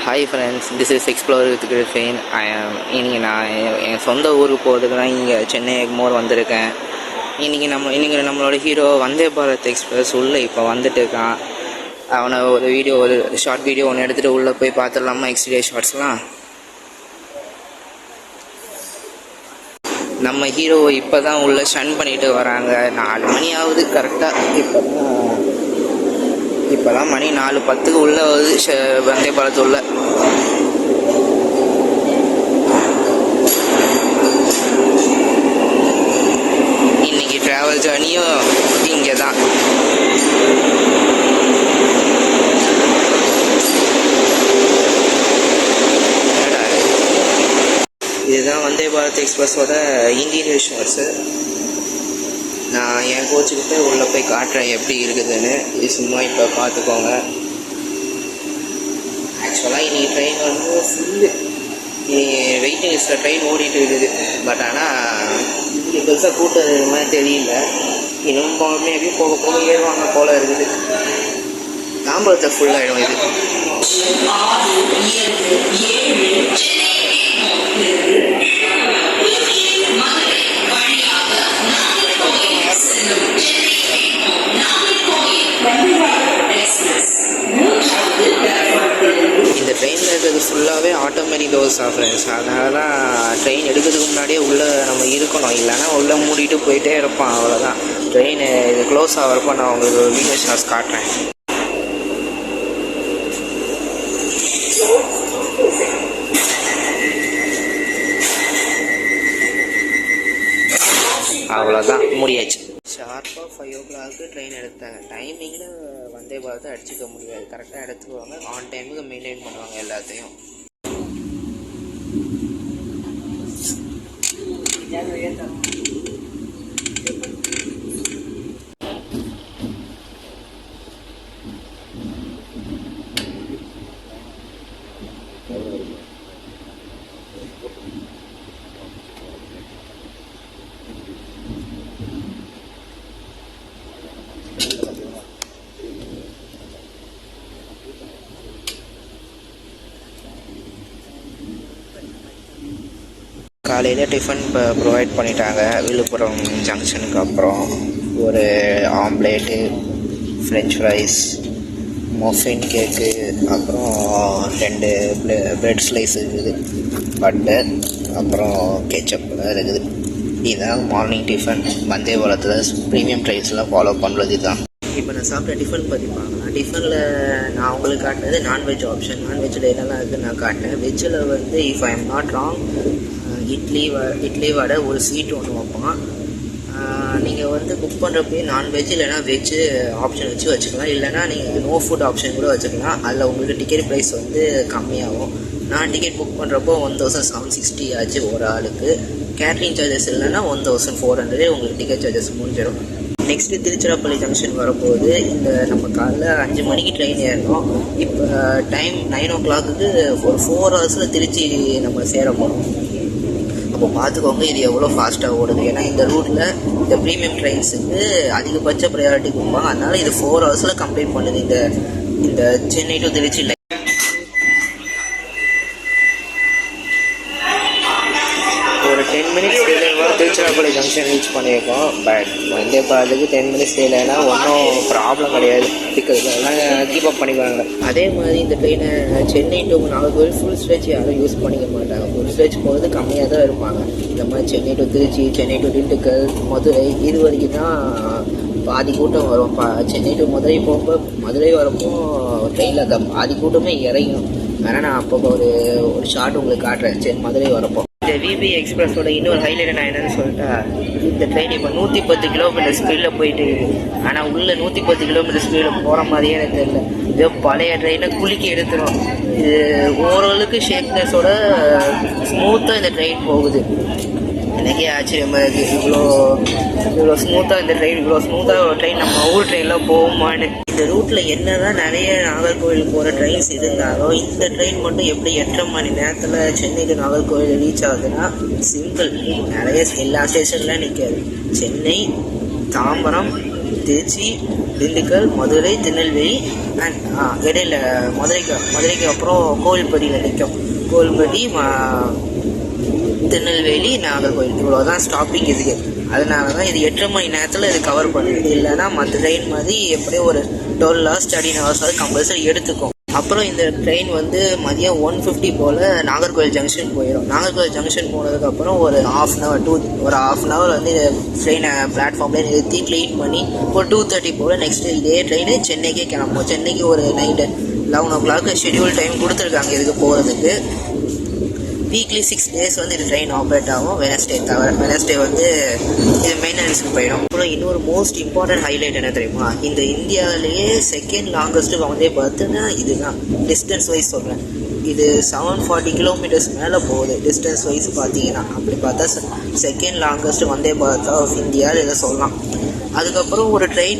Hi friends, this is explore with Griffin. இன்றைக்கி நான் என் சொந்த ஊருக்கு போகிறதுக்கு தான் இங்கே சென்னை எக்மோர் வந்திருக்கேன். இன்றைக்கி நம்மளோட ஹீரோ வந்தே பாரத் எக்ஸ்பிரஸ் உள்ளே இப்போ வந்துட்டு இருக்கான். அவனை ஒரு ஷார்ட் வீடியோ ஒன்று எடுத்துகிட்டு உள்ளே போய் பார்த்துடலாமா? எக்ஸ்டீரியர் ஷார்ட்ஸ்லாம். நம்ம ஹீரோ இப்போ தான் உள்ளே ஷன் பண்ணிட்டு வராங்க. 4 மணி ஆகுது கரெக்டாக. இப்போ தான் மணி 4:10 உள்ளே வருது வந்தே பாரத் உள்ள. இன்னைக்கு ட்ராவல் ஜர்னியும் இங்கே தான். இதுதான் வந்தே பாரத் எக்ஸ்பிரஸோட இன்டீரியர் ஷாட்ஸு. நான் என் கோச்சுக்கிட்ட உள்ளே போய் காட்டுறேன் எப்படி இருக்குதுன்னு. இது சும்மா இப்போ பார்த்துக்கோங்க. ஆக்சுவலாக இன்றைக்கி ட்ரெயின் வந்து ஃபுல்லு வெயிட்டிங் லிஸ்ட்டில் ட்ரெயின் ஓடிட்டு இருக்குது. பட் ஆனால் இங்கே பெருசாக கூட்டம் மாதிரி தெரியல. இன்னும் மேபி போக போக ஏறுவாங்க போல் இருக்குது. தாம்பரத்தை ஃபுல்லாகிடும் இது. இந்த ட்ரெயினில் இருக்கிறது ஃபுல்லாகவே ஆட்டோமேட்டிக் டோர்ஸ் ஃப்ரெண்ட்ஸ். அதனால தான் ட்ரெயின் எடுக்கிறதுக்கு முன்னாடியே உள்ளே நம்ம இருக்கணும். இல்லைன்னா உள்ளே மூடிட்டு போயிட்டே இருப்பான். அவ்வளோதான். ட்ரெயின் இது க்ளோஸ் ஆகிறப்போ நான் உங்களுக்கு ஒரு வீடியோ ஷார்ட்ஸ் காட்டுறேன். அவ்வளோதான், முடியாச்சு. ஷார்ப்பாக 5 o'clock ட்ரெயின் எடுத்தாங்க. டைமிங்கில் வந்தே பாரத்தை அடிச்சிக்க முடியாது. கரெக்டாக எடுத்துக்குவாங்க. ஆன் டைமுக்கு மெயின்டைன் பண்ணுவாங்க எல்லாத்தையும். காலையில் டிஃபன் ப்ரொவைட் பண்ணிட்டாங்க. விழுப்புரம் ஜங்ஷனுக்கு அப்புறம் ஒரு ஆம்லேட்டு, ஃப்ரெஞ்ச் ஃப்ரைஸ், மொஃபின் கேக்கு, அப்புறம் 2 பிரெட் ஸ்லைஸ் இருக்குது, பட்டர், அப்புறம் கெச்சப் இருக்குது. இதுதான் மார்னிங் டிஃபன். வந்தே பாரத்தில் ப்ரீமியம் ட்ரெயின்ஸ்லாம் ஃபாலோ பண்ணுறது தான். இப்போ நான் சாப்பிட்ட டிஃபன் பற்றி பார்க்கலாம். டிஃபனில் நான் உங்களுக்கு காட்டினது நான்வெஜ் ஆப்ஷன். நான்வெஜ்ஜில் என்னெல்லாம் இருக்குதுன்னு நான் காட்டினேன். வெஜ்ஜில் வந்து if I am not wrong idli vada, ஒரு ஸ்வீட் ஒன்று வைப்பான். நீங்கள் வந்து புக் பண்ணுறப்பே நான்வெஜ் இல்லைனா வெஜ்ஜு ஆப்ஷன் வச்சுக்கலாம். இல்லைனா நீங்கள் நோ ஃபுட் ஆப்ஷன் கூட வச்சுக்கலாம். அதில் உங்களுக்கு டிக்கெட் ப்ரைஸ் வந்து கம்மியாகும். நான் டிக்கெட் புக் பண்ணுறப்போ 1760 ஆச்சு ஒரு ஆளுக்கு. கேட்ரிங் சார்ஜஸ் இல்லைனா 1400 உங்களுக்கு டிக்கெட் சார்ஜஸ் முடிஞ்சிடும். நெக்ஸ்ட்டு திருச்சிராப்பள்ளி ஜங்ஷன் வரும்போது இந்த நம்ம காலைல 5 மணிக்கு ட்ரெயின் ஏறணும். இப்போ டைம் 9 o'clock ஒரு 4 hours திருச்சி நம்ம சேர போகிறோம். அப்போ பார்த்துக்கோங்க இது எவ்வளோ ஃபாஸ்ட்டாக ஓடுது. ஏன்னா இந்த ரூட்டில் இந்த ப்ரீமியம் ட்ரெயின்ஸுக்கு அதிகபட்ச ப்ரையாரிட்டி கொடுப்பாங்க. அதனால் இது 4 hours கம்ப்ளீட் பண்ணுது இந்த சென்னை டு திருச்சி லைன். ஒரு 10 minutes திருச்சிராப்பள்ளி ஜங்ஷன் ரீச் பண்ணியிருக்கோம். பட் வந்தே பாரத்துக்கு 10 minutes இல்லைன்னா ஒன்றும் ப்ராப்ளம் கிடையாது. டிக்கெட்லாம் கீப்அப் பண்ணிக்குவாங்க. அதே மாதிரி இந்த ட்ரெயினை Chennai to Nagercoil full stretch யாரும் யூஸ் பண்ணிக்க மாட்டாங்க. ஃபுல் ஸ்ட்ரெச் போகிறது கம்மியாக தான் இருப்பாங்க. இந்த மாதிரி சென்னை டு திருச்சி, சென்னை டு திண்டுக்கல், மதுரை, இது வரைக்கும் தான் பாதி கூட்டம் வரும். சென்னை டு மதுரை போகும்போது மதுரை வரப்போ ட்ரெயினில் பாதி கூட்டமே இறங்கணும். ஆனால் நான் அப்போ ஒரு ஷார்ட் உங்களுக்கு காட்டுறேன் மதுரை வரப்போ. இந்த விபி எக்ஸ்பிரஸோட இன்னொரு ஹைலைட் நான் என்னன்னு சொல்லிட்டா, இந்த ட்ரெயின் இப்போ 110 கிலோமீட்டர் ஸ்பீடில் போயிட்டு இருக்குது. ஆனால் உள்ள 110 கிலோமீட்டர் ஸ்பீடில் போகிற மாதிரியே எனக்கு தெரியல. இதோ பழைய ட்ரெயினை குலுக்கி எடுத்துரும். இது ஓரளவுக்கு ஷேக்னஸோட ஸ்மூத்தாக இந்த ட்ரெயின் போகுது. எனக்கே ஆச்சரியமாக இருக்குது. இவ்வளோ ஸ்மூத்தாக இந்த ட்ரெயின், இவ்வளோ ஸ்மூத்தாக ஒரு ட்ரெயின் நம்ம ஊர் ட்ரெயினில் போகுமான்னு. இந்த ரூட்டில் என்ன தான் நிறைய நாகர்கோவில் போகிற ட்ரெயின்ஸ் இருந்தாலும் இந்த ட்ரெயின் மட்டும் எப்படி 8.5 மணி நேரத்தில் சென்னை டு நாகர்கோவில் ரீச் ஆகுதுன்னா சிம்பிள். நிறைய எல்லா ஸ்டேஷன்லாம் நிற்காது. சென்னை, தாம்பரம், திருச்சி, திண்டுக்கல், மதுரை, திருநெல்வேலி அண்ட் இடையில மதுரைக்கு அப்புறம் கோவில்பட்டியில் நிற்கும். கோவில்பட்டி, திருநெல்வேலி, நாகர்கோவில் இவ்வளோ தான் ஸ்டாப்பிங் இதுக்கு. அதனால தான் இது 8 மணி நேரத்தில் இது கவர் பண்ணுது. இல்லைன்னா மற்ற ட்ரெயின் மாதிரி எப்படியும் ஒரு 12 hours 13 hours கம்பல்சரி எடுத்துக்கும். அப்புறம் இந்த ட்ரெயின் வந்து மதியம் 1:50 போல் நாகர்கோவில் ஜங்ஷன் போயிடும். நாகர்கோவில் ஜங்ஷன் போனதுக்கப்புறம் ஒரு half an hour வந்து ட்ரெயினை பிளாட்ஃபார்ம்லேயே நிறுத்தி க்ளீன் பண்ணி ஒரு 2:30 போல் நெக்ஸ்ட்டு இதே ட்ரெயின் சென்னைக்கே கிளம்பும். சென்னைக்கு ஒரு நைட்டு 11 o'clock ஷெட்யூல் டைம் கொடுத்துருக்காங்க இதுக்கு போகிறதுக்கு. வீக்லி 6 days வந்து இது ட்ரெயின் ஆப்ரேட் ஆகும். வெனஸ்டே வந்து இது மெயின்டெனன்ஸுக்கு போயிடும். அப்புறம் இன்னொரு மோஸ்ட் இம்பார்ட்டன்ட் ஹைலைட் என்ன தெரியுமா, இந்த இந்தியாவிலேயே செகண்ட் லாங்கஸ்ட் வந்தே பார்த்துன்னா இதுதான். டிஸ்டன்ஸ் வைஸ் சொல்கிறேன், இது 740 kilometers மேலே போகுது. டிஸ்டன்ஸ் வைஸ் பார்த்தீங்கன்னா அப்படி பார்த்தா second longest Vande Bharat of இந்தியாவில் இதை சொல்லலாம். அதுக்கப்புறம் ஒரு ட்ரெயின்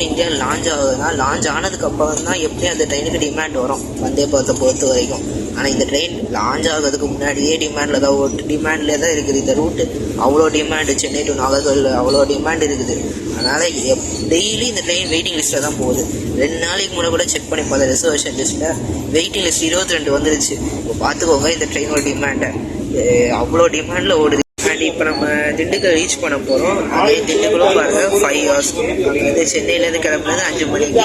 இந்தியாவில் லான்ச் ஆகுதுன்னா லான்ச் ஆனதுக்கப்புறம் தான் எப்படி அந்த ட்ரெயினுக்கு டிமாண்ட் வரும் வந்தே பாரத்தை பொறுத்த வரைக்கும். ஆனால் இந்த ட்ரெயின் லான்ச் ஆகிறதுக்கு முன்னாடியே டிமாண்ட்லேயே தான் இருக்குது. இந்த ரூட்டு அவ்வளோ டிமாண்டு, சென்னை டு நாகர்கோவில் அவ்வளோ டிமாண்ட் இருக்குது. அதனால் டெய்லி இந்த ட்ரெயின் வெயிட்டிங் லிஸ்ட்டில் தான் போகுது. 2 நாளைக்கு முன்னாடி கூட செக் பண்ணி பார்த்தேன், ரிசர்வேஷன் லிஸ்ட்டில் வெயிட்டிங் லிஸ்ட் 22 வந்துருச்சு. இப்போ பார்த்துக்கோங்க இந்த ட்ரெயினோட டிமாண்டை. அவ்வளோ டிமாண்டில் ஓடுது. அண்ட் இப்போ நம்ம திண்டுக்கல் ரீச் பண்ண போகிறோம். அதே திண்டுக்கலும் பாருங்கள் 5 hours. அங்கே சென்னையிலேருந்து கிளம்புனது 5 மணிக்கு,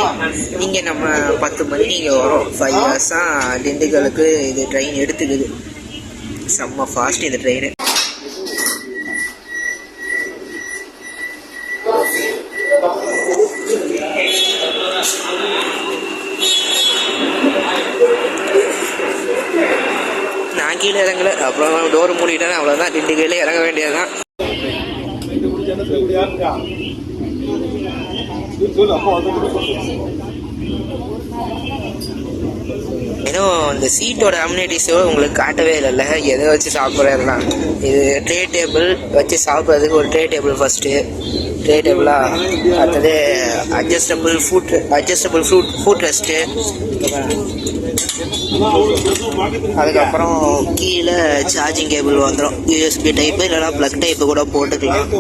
இங்கே நம்ம 10 மணிக்கு இங்கே வரோம். 5 hours தான் திண்டுக்கலுக்கு இது ட்ரெயின் எடுத்துக்குது. செம்ம ஃபாஸ்ட் இந்த ட்ரெயின். நான் கீழே இறங்கல, அப்புறம் டோர் மூடிட்டேன், அவ்வளோதான். திண்டுக்கல்லே இறங்க வேண்டியதுதான். இன்னும் இந்த சீட்டோட அம்யூனிட்டிஸோ உங்களுக்கு காட்டவே இல்லைல்ல, எதை வச்சு சாப்பிட்றதுலாம். இது ட்ரே டேபிள் வச்சு சாப்பிட்றதுக்கு ஒரு ட்ரே டேபிள் ஃபஸ்ட்டு. ட்ரே டேபிளாக அடுத்தது அட்ஜஸ்டபிள் ஃபுட் ரெஸ்ட்டு. அதுக்கப்புறம் கீழே சார்ஜிங் கேபிள் வந்துடும். யூஎஸ்பி டைப்பு இல்லைனா ப்ளக் டைப்பு கூட போட்டுக்கலாம்.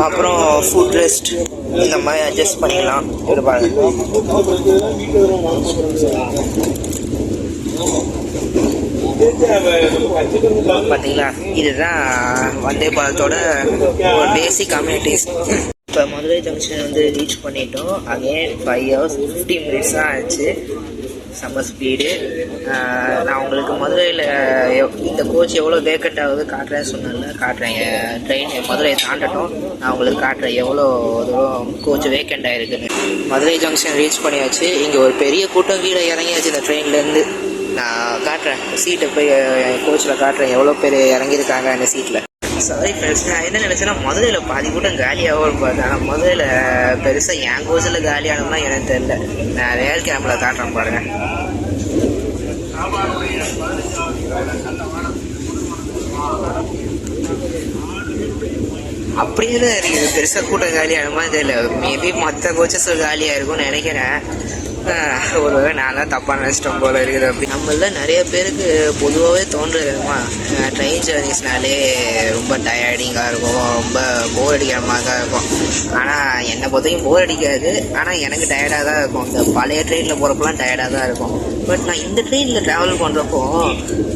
அப்புறம் ஃபுட் ரெஸ்ட் இந்த மாதிரி அட்ஜஸ்ட் பண்ணிக்கலாம். இருப்பாங்க பார்த்தீங்களா, இதுதான் வந்தே பாரத்தோட ஒரு பேசிக் அம்யூனிட்டிஸ். இப்போ மதுரை ஜங்ஷன் வந்து ரீச் பண்ணிட்டோம். அகேன் 5 hours 50 minutes தான் ஆச்சு. செம்ம ஸ்பீடு. நான் உங்களுக்கு மதுரையில் இந்த கோச் எவ்வளோ வேக்கண்ட் ஆகுது காட்டுறேன்னு சொன்னேன்ல, காட்டுறேன். ட்ரெயின் மதுரையை தாண்டட்டும், நான் உங்களுக்கு காட்டுறேன் எவ்வளோ தூரம் கோச் வேக்கண்ட் ஆகிருக்குன்னு. மதுரை ஜங்ஷன் ரீச் பண்ணியாச்சு. இங்கே ஒரு பெரிய கூட்டம் கீழே இறங்கியாச்சு இந்த ட்ரெயின்லேருந்து. நான் காட்டுறேன் சீட்டை போய் கோச்சில் காட்டுறேன் எவ்வளோ பேர் இறங்கியிருக்காங்க அந்த சீட்டில். சாரி ஃப்ரெண்ட்ஸ், நான் என்ன நினச்சேன்னா மதுரையில் பாதி கூட்டம் காலியாகவும் பார்த்தேன். ஆனால் மதுரையில் பெருசாக என் கோச்சில் காலியானதுலாம் எனக்கு தெரியல. நான் ரியல் கேமரா காட்டுறேன் பாருங்கள். அப்படியே தான் இருக்குது. பெருசாக கூட்டம் காலியான மாதிரி தெரியல. மேபி மற்ற கோச்சஸ் காலியாக இருக்கும்னு நினைக்கிறேன். ஒருவேளை நான் தான் தப்பாக நினச்சிட்டோம் போல இருக்குது. அப்படி நம்மள நிறைய பேருக்கு பொதுவாகவே தோன்றுதுமா, ட்ரெயின் ஜேர்னிஸ்னாலே ரொம்ப டயர்டிங்காக இருக்கும், ரொம்ப போர் அடிக்கிற மாதிரி தான் இருக்கும். ஆனால் என்னை பொறுத்தையும் போர் அடிக்காது. ஆனால் எனக்கு டயர்டாக தான் இருக்கும். இந்த பழைய ட்ரெயினில் போகிறப்பெல்லாம் டயர்டாக தான் இருக்கும். பட் நான் இந்த ட்ரெயினில் ட்ராவல் பண்ணுறப்போ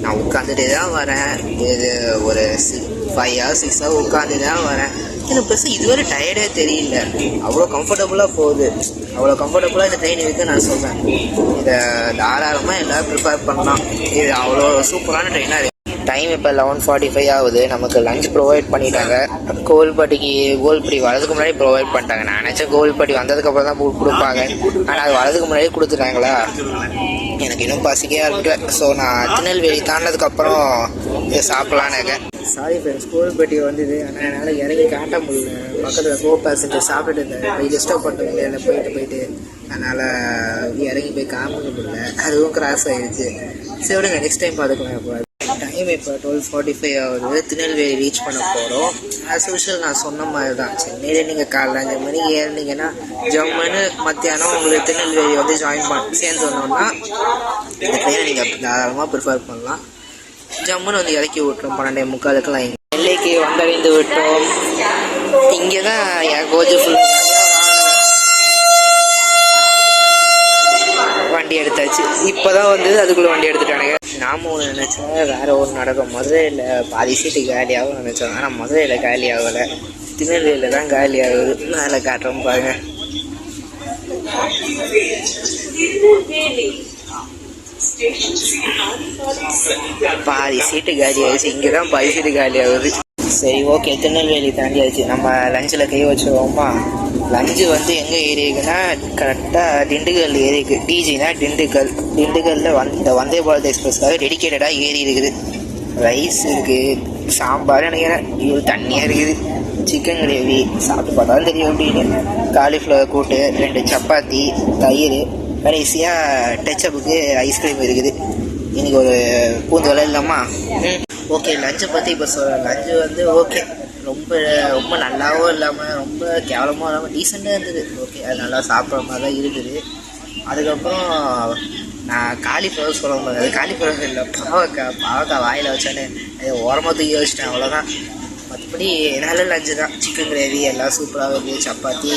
நான் உட்காந்துட்டே தான் வரேன். இது ஒரு 5 hours 6 hours உட்காந்து தான் வரேன். எனக்கு பெருசாக இதுவரை டயர்டே தெரியல. அவ்வளோ கம்ஃபர்டபுளாக போகுது. அவ்வளோ கம்ஃபர்டபுளாக இந்த ட்ரெயின் இருக்குதுன்னு நான் சொல்கிறேன். இதை தாராளமாக எல்லோரும் ப்ரிப்பேர் பண்ணலாம். இது அவ்வளோ சூப்பரான ட்ரெயினாக இருக்குது. டைம் இப்போ 11:45 ஆகுது. நமக்கு லஞ்ச் ப்ரொவைட் பண்ணிட்டாங்க. கோவில்பட்டி வரதுக்கு முன்னாடி ப்ரொவைட் பண்ணிட்டாங்க. நான் நினச்சேன் கோவில்பட்டி வந்ததுக்கப்புறம் தான் கொடுப்பாங்க. ஆனால் அது வரதுக்கு முன்னாடியே கொடுத்துட்டாங்களா, எனக்கு இன்னும் பசிக்கையாக இருக்குது. ஸோ நான் திருநெல்வேலி தாண்டதுக்கப்புறம் இதை சாப்பிட்லான்னு இருக்கேன். சாரி ஃப்ரெண்ட்ஸ், கோவில்பட்டி வந்தது. ஆனால் என்னால் இறங்கி காட்ட முடியல. பக்கத்தில் கோ பேசஞ்சர் சாப்பிட்டுட்டு இருந்தேன். போய் டிஸ்டர்ப் பண்ணுறேன் இல்லை போயிட்டு அதனால் இறங்கி போய் காமிக்க முடியல. அதுவும் கிராஸ் ஆகிடுச்சு. சரி விடுங்க, நெக்ஸ்ட் டைம் பார்த்துக்கலாம். இப்போ டைம் இப்போ 12:45 ஆகுது. திருநெல்வேலி ரீச் பண்ண போகிறோம். ஆஸ் யூஷுவல் நான் சொன்ன மாதிரி தான். சென்னையில் நீங்கள் காலைல 5 மணிக்கு ஏறினீங்கன்னா ஜம்முன்னு மத்தியானம் உங்களுக்கு திருநெல்வேலி வந்து சேர்ந்து வந்தோம்னா இந்த ட்ரெயினை நீங்கள் தாராளமாக ப்ரிஃபர் பண்ணலாம். ஜம்முன்னு வந்து இறக்கி விட்டுரும் 12:45. நெல்லைக்கு வந்தடைந்து விட்டோம். இங்கே தான் என் கோச்சு ஃபுல் வண்டி எடுத்தாச்சு. இப்போ தான் வந்தது, அதுக்குள்ளே வண்டி எடுத்துட்டானுங்க. நாம ஒன்று நினச்சா வேறு ஒன்று நடக்கும். மதுரையில் பாதி சீட்டு காலியாகும் நினச்சோம், ஆனால் மதுரையில் காலி ஆகலை, திருநெல்வேலியில் தான் காலி ஆகுது. மேலே காட்டுறோம் பாருங்க. பாதி சீட்டு காலி ஆகிடுச்சு. இங்கே தான் பாதி சீட்டு காலி ஆகுது. சரி, ஓகே, திருநெல்வேலி தாண்டியாச்சு. நம்ம லஞ்சில் கை வச்சுருவோமா? லஞ்சு வந்து எங்கே ஏறி இருக்குன்னா கரெக்டாக திண்டுக்கல் ஏறி இருக்குது. டிஜினா திண்டுக்கல்லில் இந்த வந்தே பாரத் எக்ஸ்பிரஸ்க்காக டெடிக்கேட்டடாக ஏறி இருக்குது. ரைஸ் இருக்குது, சாம்பார் நினைக்கிறேன், இது தண்ணியாக இருக்குது, சிக்கன் கிரேவி சாப்பிட்டு பார்த்தா தெரியும் அப்படின்னு, காலிஃப்ளவர் கூட்டு, 2 சப்பாத்தி, தயிர், கடைசியாக டச்சப்புக்கு ஐஸ்கிரீம் இருக்குது. இன்றைக்கி ஒரு பூந்தொலை இல்லாமா? ஓகே, லஞ்சை பற்றி இப்போ சொல்கிறேன். லஞ்சு வந்து ஓகே, ரொம்ப நல்லாவும் இல்லாமல் ரொம்ப கேவலமாக இல்லாமல் டீசெண்டாக இருந்தது. ஓகே, அது நல்லா சாப்பிட்ற மாதிரி தான் இருக்குது. அதுக்கப்புறம் நான் காலிஃப்ளவர் சொல்ல முடியாது, அது காலிஃப்ளவர் இல்லை, பாவக்காய் வாயில் வச்சானே அதை ஓரமாக தூக்கி வச்சிட்டேன், அவ்வளோதான். மற்றபடி நல்ல லஞ்சு தான். சிக்கன் கிரேவி எல்லாம் சூப்பராக இருக்குது, chapati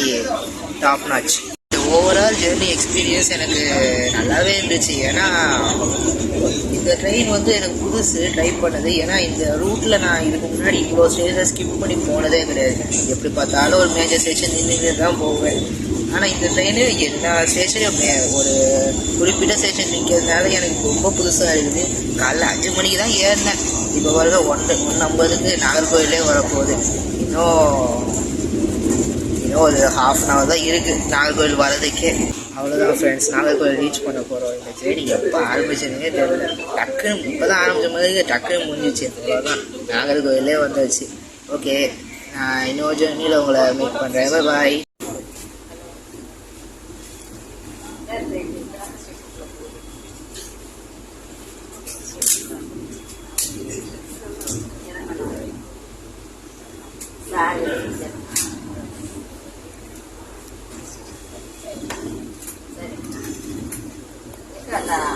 top notch. Overall journey experience எனக்கு நல்லாவே இருந்துச்சு. ஏன்னா இந்த ட்ரெயின் வந்து எனக்கு புதுசு ட்ரை பண்ணது. ஏன்னா இந்த ரூட்டில் நான் இதுக்கு முன்னாடி இவ்வளோ ஸ்டேஷன் ஸ்கிப் பண்ணி போனதே கிடையாது. எப்படி பார்த்தாலும் ஒரு மேஜர் ஸ்டேஷன் நின்று தான் போவேன். ஆனால் இந்த ட்ரெயின் எல்லா ஸ்டேஷனையும் ஒரு குறிப்பிட்ட ஸ்டேஷன் நிற்கிறதுனால எனக்கு ரொம்ப புதுசாக இருக்குது. காலைல 5 மணிக்கு தான் ஏறினேன். இப்போ வர 1:50க்கு நாகர்கோவிலே வரப்போகுது. இன்னும் ஒரு ½ அன் ஹவர் தான் இருக்குது நாகர்கோவில் வரதுக்கே. அவ்வளோதான் ஃப்ரெண்ட்ஸ், நாகர்கோவில் ரீச் பண்ண போகிறோம். இந்த ட்ரெயின் எப்போ ஆரம்பிச்சுன்னே தெரியல. டக்குன்னு இப்போ தான் ஆரம்பித்த மாதிரி டக்குன்னு முடிஞ்சிச்சு. அவ்வளோதான், நாகர்கோவிலே வந்துச்சு. ஓகே, நான் இன்னொரு ஜர்னியில் உங்களை மீட் பண்ணுறேன். பாய். Karena